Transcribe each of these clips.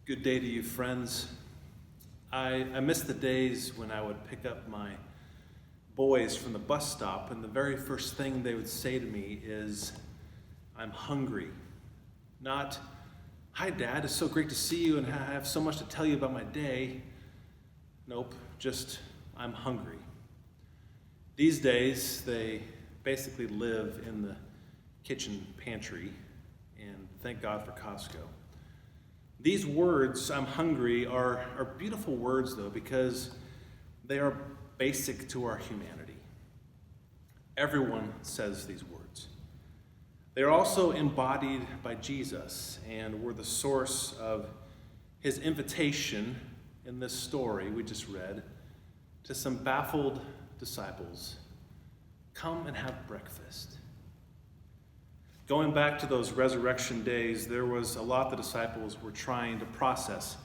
Good day to you, friends. I miss the days when I would pick up my boys from the bus stop, and the very first thing they would say to me is, "I'm hungry." Not, "Hi, Dad, it's so great to see you and I have so much to tell you about my day." Nope, just, "I'm hungry." These days, they basically live in the kitchen pantry, and thank God for Costco. These words, "I'm hungry," are beautiful words, though, because they are basic to our humanity. Everyone says these words. They are also embodied by Jesus and were the source of his invitation in this story we just read to some baffled disciples. Come and have breakfast. Going back to those resurrection days, there was a lot the disciples were trying to process.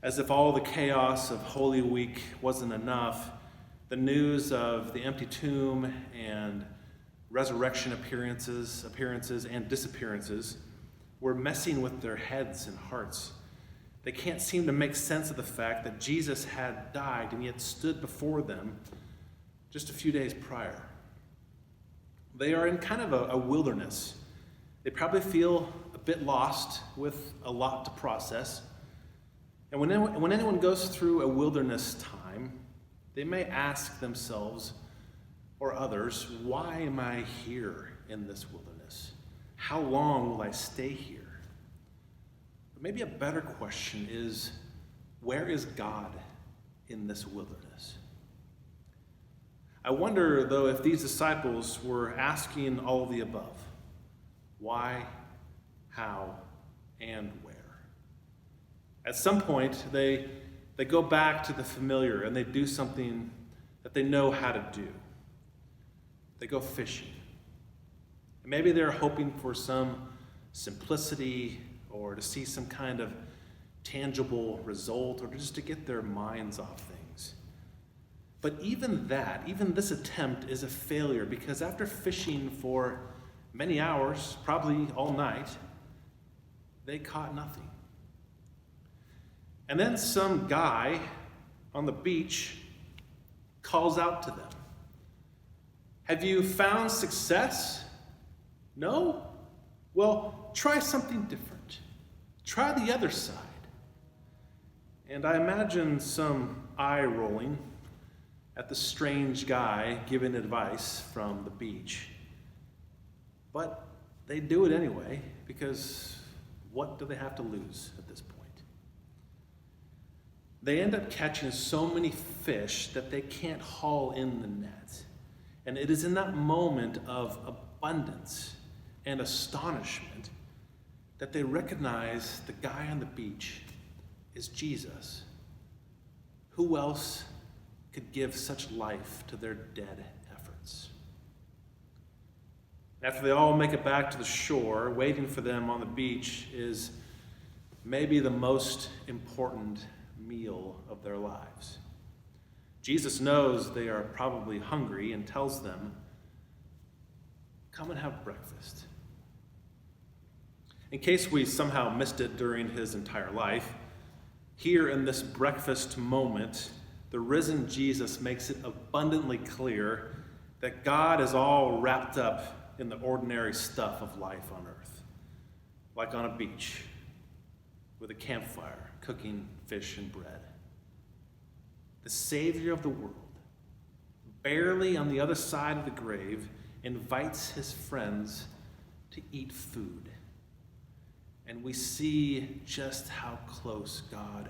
As if all the chaos of Holy Week wasn't enough, the news of the empty tomb and resurrection appearances and disappearances were messing with their heads and hearts. They can't seem to make sense of the fact that Jesus had died and yet stood before them just a few days prior. They are in kind of a wilderness. They probably feel a bit lost with a lot to process. And when anyone goes through a wilderness time, they may ask themselves or others, why am I here in this wilderness? How long will I stay here? But maybe a better question is, where is God in this wilderness? I wonder, though, if these disciples were asking all of the above. Why, how, and where? At some point, they go back to the familiar and they do something that they know how to do. They go fishing. And maybe they're hoping for some simplicity or to see some kind of tangible result or just to get their minds off things. But even this attempt is a failure, because after fishing for many hours, probably all night, they caught nothing. And then some guy on the beach calls out to them. Have you found success? No? Well, try something different. Try the other side. And I imagine some eye rolling at the strange guy giving advice from the beach. But they do it anyway, because what do they have to lose at this point? They end up catching so many fish that they can't haul in the net. And it is in that moment of abundance and astonishment that they recognize the guy on the beach is Jesus. Who else could give such life to their dead efforts? After they all make it back to the shore, waiting for them on the beach is maybe the most important meal of their lives. Jesus knows they are probably hungry and tells them, "Come and have breakfast." In case we somehow missed it during his entire life, here in this breakfast moment, the risen Jesus makes it abundantly clear that God is all wrapped up in the ordinary stuff of life on earth, like on a beach with a campfire cooking fish and bread. The Savior of the world, barely on the other side of the grave, invites his friends to eat food. And we see just how close God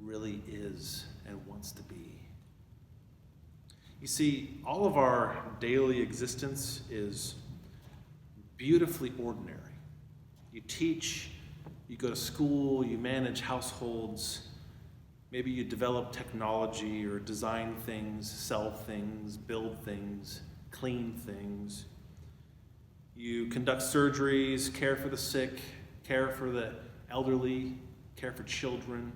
really is and wants to be. You see, all of our daily existence is beautifully ordinary. You teach, you go to school, you manage households, maybe you develop technology or design things, sell things, build things, clean things. You conduct surgeries, care for the sick, care for the elderly, care for children.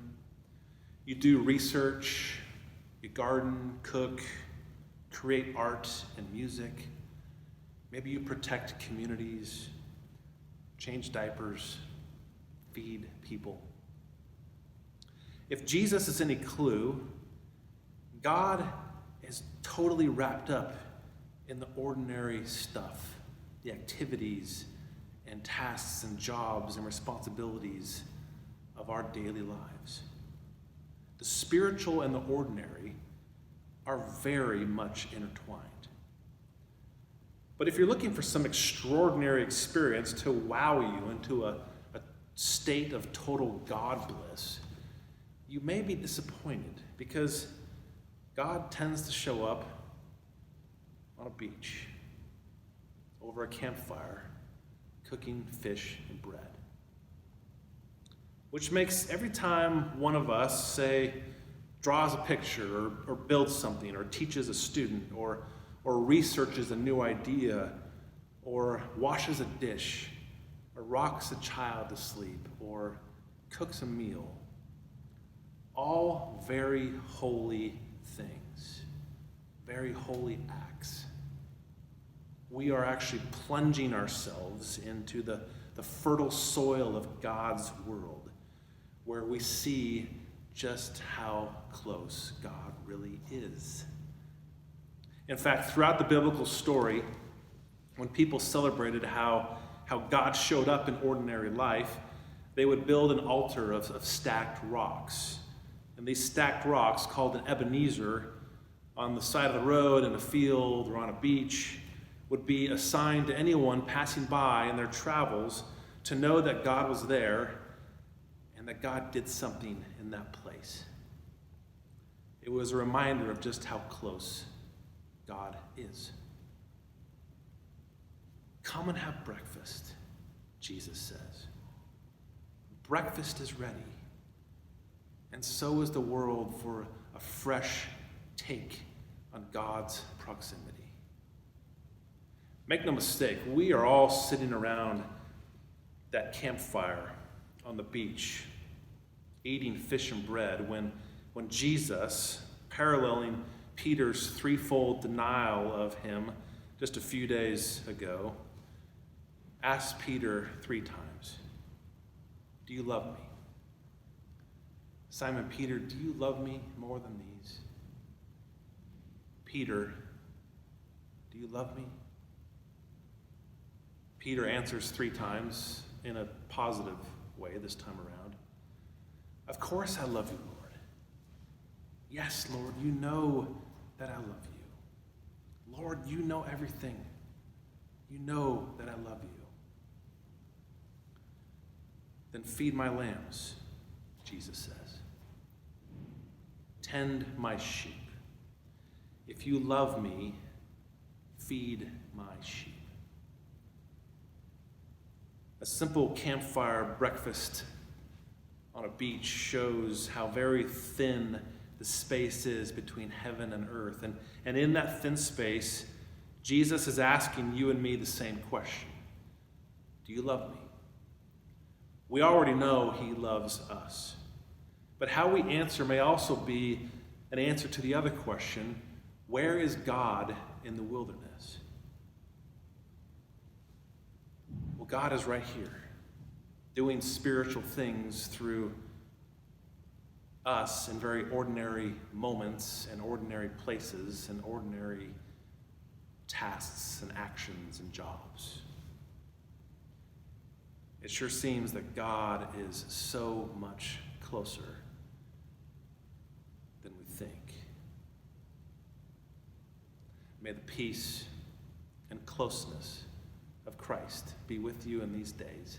You do research, you garden, cook, create art and music. Maybe you protect communities, change diapers, feed people. If Jesus is any clue, God is totally wrapped up in the ordinary stuff, the activities and tasks and jobs and responsibilities of our daily lives. The spiritual and the ordinary are very much intertwined. But if you're looking for some extraordinary experience to wow you into a state of total God bliss, you may be disappointed because God tends to show up on a beach, over a campfire, cooking fish and bread. Which makes every time one of us, say, draws a picture or builds something or teaches a student or researches a new idea or washes a dish or rocks a child to sleep or cooks a meal, all very holy things, very holy acts. We are actually plunging ourselves into the fertile soil of God's world, where we see just how close God really is. In fact, throughout the biblical story, when people celebrated how God showed up in ordinary life, they would build an altar of stacked rocks. And these stacked rocks, called an Ebenezer, on the side of the road, in a field, or on a beach, would be assigned to anyone passing by in their travels to know that God was there and that God did something in that place. It was a reminder of just how close God is. Come and have breakfast, Jesus says. Breakfast is ready, and so is the world for a fresh take on God's proximity. Make no mistake, we are all sitting around that campfire on the beach, eating fish and bread, when Jesus, paralleling Peter's threefold denial of him just a few days ago, asked Peter 3 times, "Do you love me?" Simon Peter, do you love me more than these? Peter, do you love me? Peter answers 3 times in a positive way this time around. Of course I love you, Lord. Yes, Lord, you know that I love you. Lord, you know everything. You know that I love you. Then feed my lambs, Jesus says. Tend my sheep. If you love me, feed my sheep. A simple campfire breakfast on a beach shows how very thin the space is between heaven and earth. And in that thin space, Jesus is asking you and me the same question. Do you love me? We already know he loves us. But how we answer may also be an answer to the other question, where is God in the wilderness? Well, God is right here, doing spiritual things through us in very ordinary moments and ordinary places and ordinary tasks and actions and jobs. It sure seems that God is so much closer than we think. May the peace and closeness of Christ be with you in these days.